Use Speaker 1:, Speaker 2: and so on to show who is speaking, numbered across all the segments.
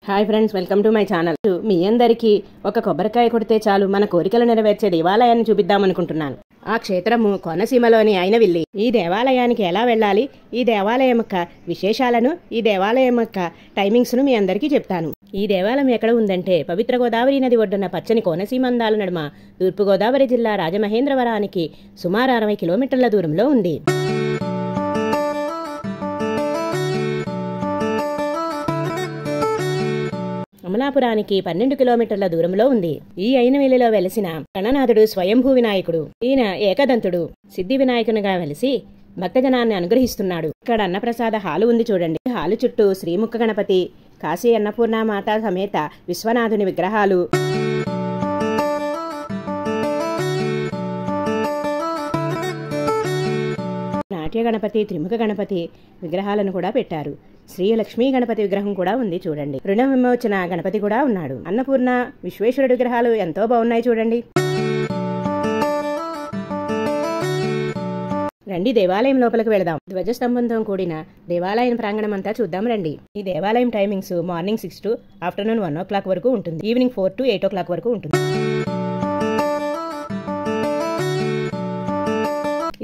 Speaker 1: Hi friends, welcome to my channel. మీ అందరికీ ఒక కొబ్బరికాయ కొడితే చాలు మన కోరికలు నెరవేర్చే దేవాలయాన్ని చూపిద్దామనుకుంటున్నాను. ఆ క్షేత్రము కోనసీమలోని అయినవిల్లి. ఈ దేవాలయానికి ఎలా వెళ్ళాలి, ఈ దేవాలయం యొక్క విశేషాలను, ఈ దేవాలయం యొక్క టైమింగ్స్ను మీ అందరికీ చెప్తాను. ఈ దేవాలయం ఎక్కడ ఉందంటే పవిత్ర గోదావరి నది ఒడ్డున పచ్చని కోనసీమ అందాల నడుమ తూర్పుగోదావరి జిల్లా రాజమహేంద్రవరానికి సుమారు 60 కిలోమీటర్ల దూరంలో ఉంది. అమలాపురానికి 12 కిలోమీటర్ల దూరంలో ఉంది. ఈ అయినవిల్లిలో వెలిసిన గణనాథుడు స్వయంభూ వినాయకుడు. ఈయన ఏకదంతుడు సిద్ధి వినాయకునిగా వెలిసి భక్తజనాన్ని అనుగ్రహిస్తున్నాడు. ఇక్కడ అన్నప్రసాద హాలు ఉంది చూడండి. హాలు చుట్టూ శ్రీముఖ గణపతి, కాశీ అన్నపూర్ణ మాత సమేత విశ్వనాథుని విగ్రహాలు, నాట్య గణపతి, త్రిముఖ గణపతి విగ్రహాలను కూడా పెట్టారు. శ్రీ లక్ష్మీ గణపతి విగ్రహం కూడా ఉంది చూడండి. రుణ విమోచన గణపతి కూడా ఉన్నాడు. అన్నపూర్ణ, విశ్వేశ్వరుడి విగ్రహాలు ఎంతో బాగున్నాయి చూడండి. రండి దేవాలయం లోపలికి వెళదాం. ధ్వజస్తంభంతో కూడిన దేవాలయం ప్రాంగణం అంతా చూద్దాం రండి. ఈ దేవాలయం timings morning 6 to afternoon 1 o'clock వరకు ఉంటుంది. ఈవినింగ్ 4 to 8 o'clock వరకు ఉంటుంది.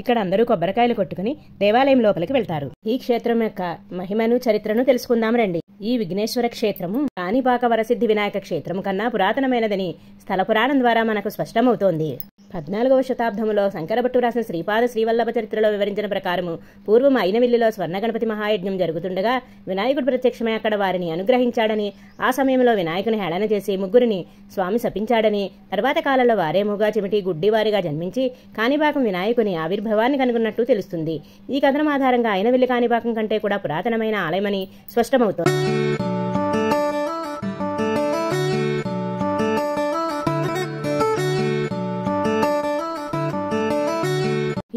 Speaker 1: ఇక్కడ అందరూ కొబ్బరికాయలు కొట్టుకుని దేవాలయం లోపలికి వెళ్తారు. ఈ క్షేత్రం యొక్క మహిమను, చరిత్రను తెలుసుకుందాం రండి. ఈ విఘ్నేశ్వర క్షేత్రము కాణిపాక వరసిద్ధి వినాయక క్షేత్రము కన్నా పురాతనమైనదని స్థల పురాణం ద్వారా మనకు స్పష్టమవుతోంది. 14వ శతాబ్దంలో శంకరభట్టు రాసిన శ్రీపాద శ్రీవల్లభ చరిత్రలో వివరించిన ప్రకారము పూర్వం అయినవిల్లిలో స్వర్ణ గణపతి మహాయజ్ఞం జరుగుతుండగా వినాయకుడు ప్రత్యక్షమై అక్కడ వారిని అనుగ్రహించాడని, ఆ సమయంలో వినాయకుని హేళన చేసి ముగ్గురిని స్వామి శపించాడని, తర్వాత కాలంలో వారే మూగా చెమిటి గుడ్డివారిగా జన్మించి కాణిపాకం వినాయకుని ఆవిర్భావాన్ని కనుగొన్నట్టు తెలుస్తుంది. ఈ కథనం ఆధారంగా అయినవిల్లి కాణిపాకం కంటే కూడా పురాతనమైన ఆలయమని స్పష్టమవుతోంది.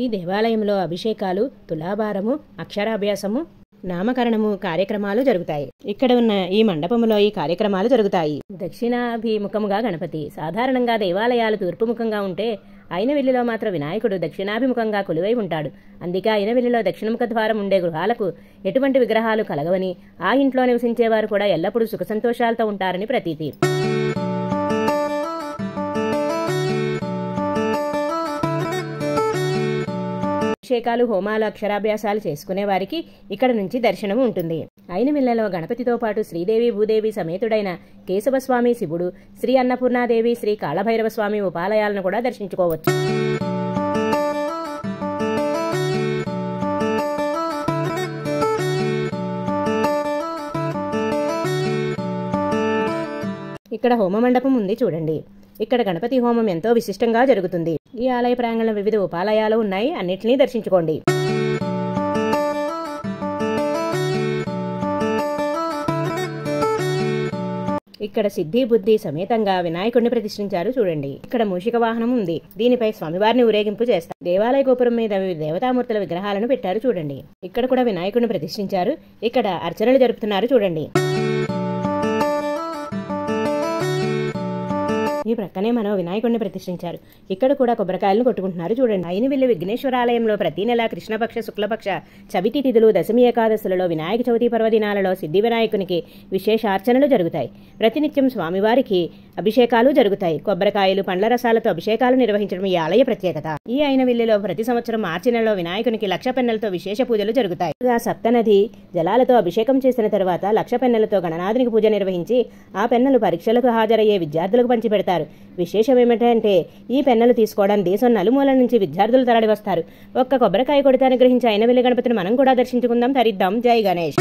Speaker 1: ఈ దేవాలయంలో అభిషేకాలు, తులాభారము, అక్షరాభ్యాసము, నామకరణము కార్యక్రమాలు జరుగుతాయి. ఇక్కడ ఉన్న ఈ మండపములో ఈ కార్యక్రమాలు జరుగుతాయి. దక్షిణాభిముఖముగా గణపతి. సాధారణంగా దేవాలయాలు తూర్పుముఖంగా ఉంటే అయినవిల్లిలో మాత్రం వినాయకుడు దక్షిణాభిముఖంగా కొలువై ఉంటాడు. అందుకే అయినవిల్లిలో దక్షిణముఖ ద్వారం ఉండే గృహాలకు ఎటువంటి విగ్రహాలు కలగవని, ఆ ఇంట్లో నివసించేవారు కూడా ఎల్లప్పుడూ సుఖ సంతోషాలతో ఉంటారని ప్రతీతి. అభిషేకాలు, హోమాలు, అక్షరాభ్యాసాలు చేసుకునే వారికి ఇక్కడ నుంచి దర్శనం ఉంటుంది. అయినవిల్లలో గణపతితో పాటు శ్రీదేవి భూదేవి సమేతుడైన కేశవస్వామి శివుడు, శ్రీ అన్నపూర్ణాదేవి, శ్రీ కాళభైరవ స్వామి ఉపాలయాలను కూడా దర్శించుకోవచ్చు. ఇక్కడ హోమ మండపం ఉంది చూడండి. ఇక్కడ గణపతి హోమం ఎంతో విశిష్టంగా జరుగుతుంది. ఈ ఆలయ ప్రాంగణంలో వివిధ ఉపాలయాలు ఉన్నాయి, అన్నిటినీ దర్శించుకోండి. ఇక్కడ సిద్ధి బుద్ధి సమేతంగా వినాయకుడిని ప్రతిష్ఠించారు చూడండి. ఇక్కడ మూషిక వాహనం ఉంది. దీనిపై స్వామివారిని ఊరేగింపు చేస్తారు. దేవాలయ గోపురం మీద దేవతామూర్తుల విగ్రహాలను పెట్టారు చూడండి. ఇక్కడ కూడా వినాయకుడిని ప్రతిష్ఠించారు. ఇక్కడ అర్చనలు జరుపుతున్నారు చూడండి. ఈ ప్రక్కనే మనం వినాయకుడిని ప్రతిష్ఠించారు. ఇక్కడ కూడా కొబ్బరికాయలను కొట్టుకుంటున్నారు చూడండి. అయినవిల్లి విఘ్నేశ్వరాలయంలో ప్రతి నెల కృష్ణపక్ష, శుక్లపక్ష, చవితి తిథులు, దశమి ఏకాదశులలో, వినాయక చవితి పర్వదినాలలో సిద్ధి వినాయకునికి విశేష అర్చనలు జరుగుతాయి. ప్రతినిత్యం స్వామివారికి అభిషేకాలు జరుగుతాయి. కొబ్బరికాయలు, పండ్ల రసాలతో అభిషేకాలు నిర్వహించడం ఈ ఆలయ ప్రత్యేకత. ఈ అయినవిల్లిలో ప్రతి సంవత్సరం మార్చి నెలలో వినాయకునికి లక్ష పెన్నెలతో విశేష పూజలు జరుగుతాయి. సప్తనది జలాలతో అభిషేకం చేసిన తర్వాత లక్ష పెన్నెలతో గణనాథునికి పూజ నిర్వహించి ఆ పెన్నెలు పరీక్షలకు హాజరయ్యే విద్యార్థులకు పంచిపెడతారు. విశేషం ఏమిటంటే ఈ పెన్నెలు తీసుకోవడానికి దేశం నలుమూల నుంచి విద్యార్థులు తరలి వస్తారు. ఒక్క కొబ్బరికాయ కొడితే అనుగ్రహించి అయినవిల్లి గణపతిని మనం కూడా దర్శించుకుందాం, తరిద్దాం. జై గణేష్.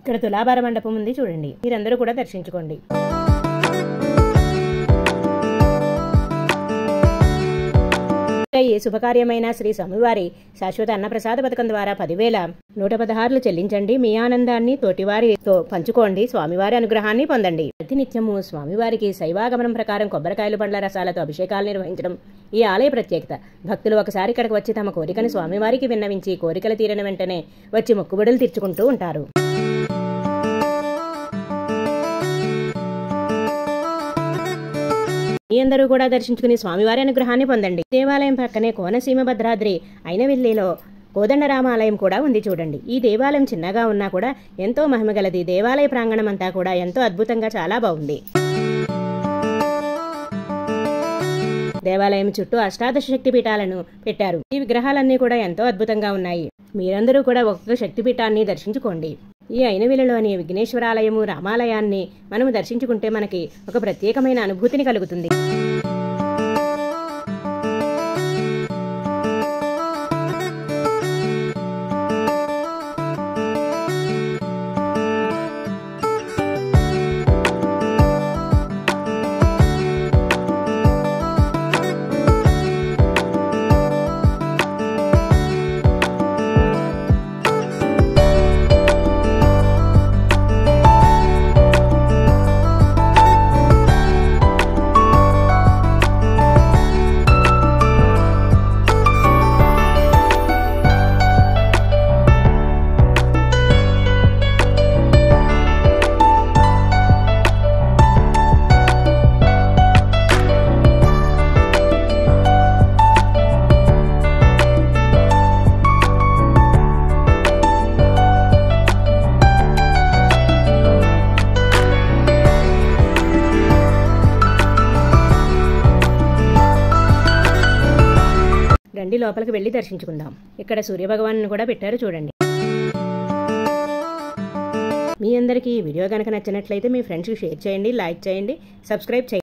Speaker 1: ఇక్కడ తులాభార మండపం ఉంది చూడండి. మీరందరూ కూడా దర్శించుకోండి. ఏ శుభకార్యమైన శ్రీ స్వామివారి శాశ్వత అన్నప్రసాద పథకం ద్వారా 10,116 చెల్లించండి. మీ ఆనందాన్ని తోటివారితో పంచుకోండి. స్వామివారి అనుగ్రహాన్ని పొందండి. ప్రతినిత్యము స్వామివారికి శైవాగమనం ప్రకారం కొబ్బరికాయలు, పండ్ల రసాలతో అభిషేకాలు నిర్వహించడం ఈ ఆలయ ప్రత్యేకత. భక్తులు ఒకసారి ఇక్కడికి వచ్చి తమ కోరికను స్వామివారికి విన్నవించి కోరికలు తీరిన వెంటనే వచ్చి మొక్కుబడులు తీర్చుకుంటూ ఉంటారు. మీ అందరూ కూడా దర్శించుకుని స్వామివారి అనుగ్రహాన్ని పొందండి. దేవాలయం పక్కనే కోనసీమ భద్రాద్రి అయినవిల్లిలో కోదండరామాలయం కూడా ఉంది చూడండి. ఈ దేవాలయం చిన్నగా ఉన్నా కూడా ఎంతో మహిమగలది. దేవాలయ ప్రాంగణం అంతా కూడా ఎంతో అద్భుతంగా చాలా బాగుంది. దేవాలయం చుట్టూ అష్టాదశ శక్తిపీఠాలను పెట్టారు. ఈ విగ్రహాలన్నీ కూడా ఎంతో అద్భుతంగా ఉన్నాయి. మీరందరూ కూడా ఒక్కొక్క శక్తిపీఠాన్ని దర్శించుకోండి. ఈ అయినవిల్లిలోని విఘ్నేశ్వరాలయము రామాలయాన్ని మనము దర్శించుకుంటే మనకి ఒక ప్రత్యేకమైన అనుభూతిని కలుగుతుంది. రండి లోపలికి వెళ్ళి దర్శించుకుందాం. ఇక్కడ సూర్యభగవాను కూడా పెట్టారు చూడండి. మీ అందరికీ ఈ వీడియో కనుక నచ్చినట్లయితే మీ ఫ్రెండ్స్కి షేర్ చేయండి, లైక్ చేయండి, సబ్స్క్రైబ్ చేయండి.